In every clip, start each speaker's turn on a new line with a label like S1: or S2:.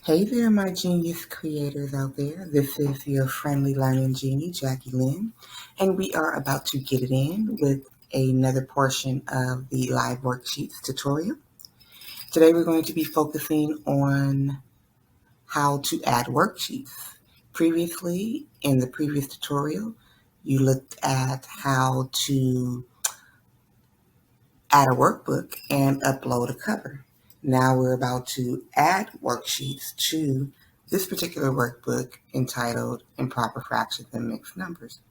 S1: Hey there, my genius creators out there. This is your friendly learning genie, Jackie Lynn, and we are about to get it in with another portion of the live worksheets tutorial. Today we're going to be focusing on how to add worksheets. Previously, in the previous tutorial, you looked at how to add a workbook and upload a cover. Now we're about to add worksheets to this particular workbook entitled Improper Fractions and Mixed Numbers.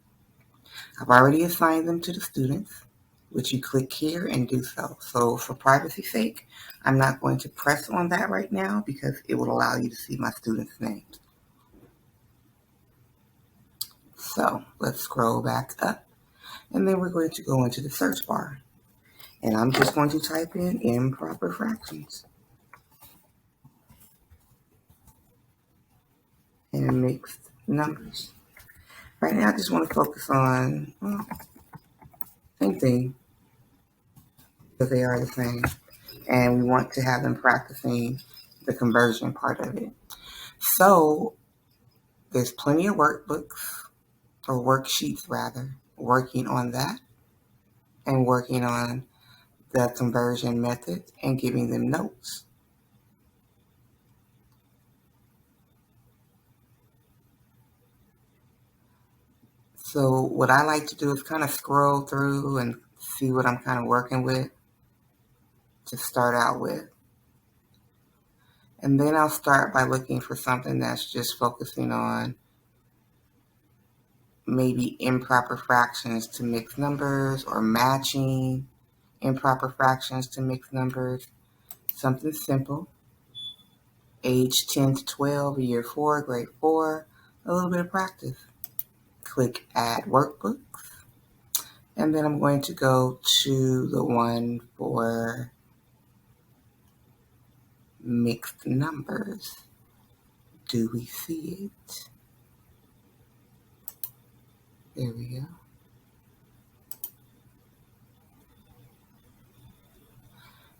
S1: I've already assigned them to the students, which you click here and do so. So for privacy's sake, I'm not going to press on that right now because it will allow you to see my students' names. So let's scroll back up, and then we're going to go into the search bar. And I'm just going to type in improper fractions and mixed numbers. Right now, I just want to focus on, same thing, because they are the same. And we want to have them practicing the conversion part of it. So there's plenty of workbooks, or worksheets rather, working on that and working on the conversion method and giving them notes. So what I like to do is kind of scroll through and see what I'm kind of working with to start out with. And then I'll start by looking for something that's just focusing on maybe improper fractions to mixed numbers or matching improper fractions to mixed numbers. Something simple. Age 10 to 12, year 4, grade 4, a little bit of practice. Click Add Workbooks. And then I'm going to go to the one for mixed numbers. Do we see it? There we go.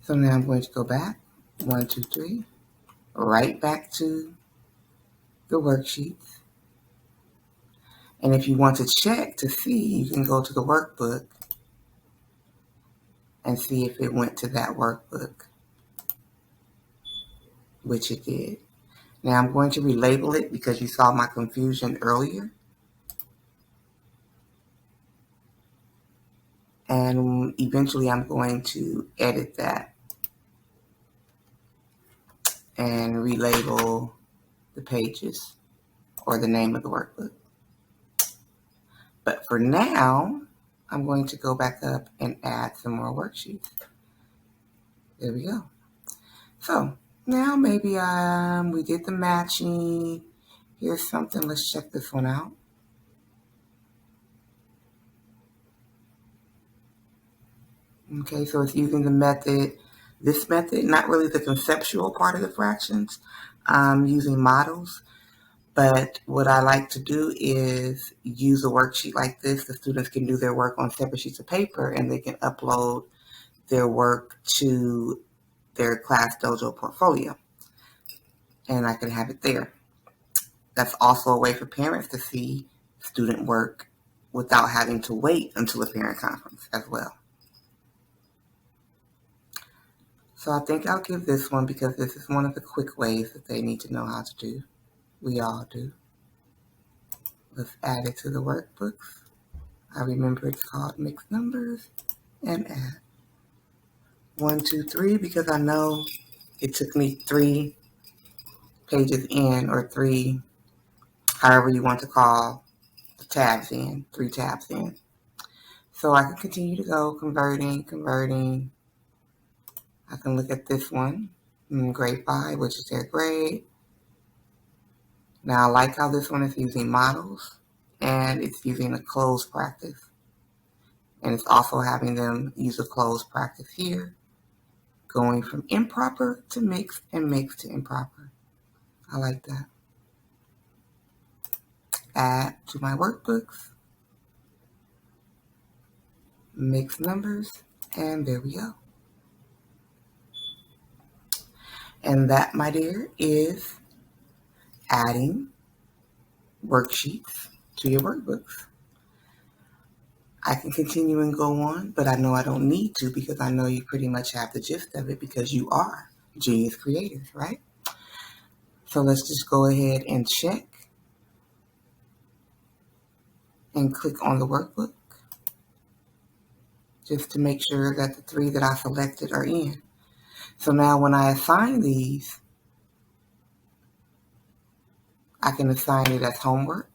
S1: So now I'm going to go back, 1, 2, 3, right back to the worksheets. And if you want to check to see, you can go to the workbook and see if it went to that workbook, which it did. Now I'm going to relabel it because you saw my confusion earlier. And eventually I'm going to edit that and relabel the pages or the name of the workbook. But for now, I'm going to go back up and add some more worksheets. There we go. So now maybe we did the matching. Here's something. Let's check this one out. Okay, so it's using the method, this method, not really the conceptual part of the fractions, using models. But what I like to do is use a worksheet like this. The students can do their work on separate sheets of paper and they can upload their work to their Class Dojo portfolio. And I can have it there. That's also a way for parents to see student work without having to wait until a parent conference as well. So I think I'll give this one because this is one of the quick ways that they need to know how to do. We all do. Let's add it to the workbooks. I remember it's called Mixed Numbers and add. 1, 2, 3 because I know it took me 3 pages in or 3, however you want to call the tabs in, 3 tabs in. So I can continue to go converting. I can look at this one, grade 5, which is their grade. Now I like how this one is using models and it's using a closed practice. And it's also having them use a closed practice here, going from improper to mixed and mixed to improper. I like that. Add to my workbooks, mixed numbers, and there we go. And that, my dear, is adding worksheets to your workbooks. I can continue and go on, but I know I don't need to because I know you pretty much have the gist of it because you are genius creators, right? So let's just go ahead and check and click on the workbook just to make sure that the 3 that I selected are in. So now when I assign these, I can assign it as homework,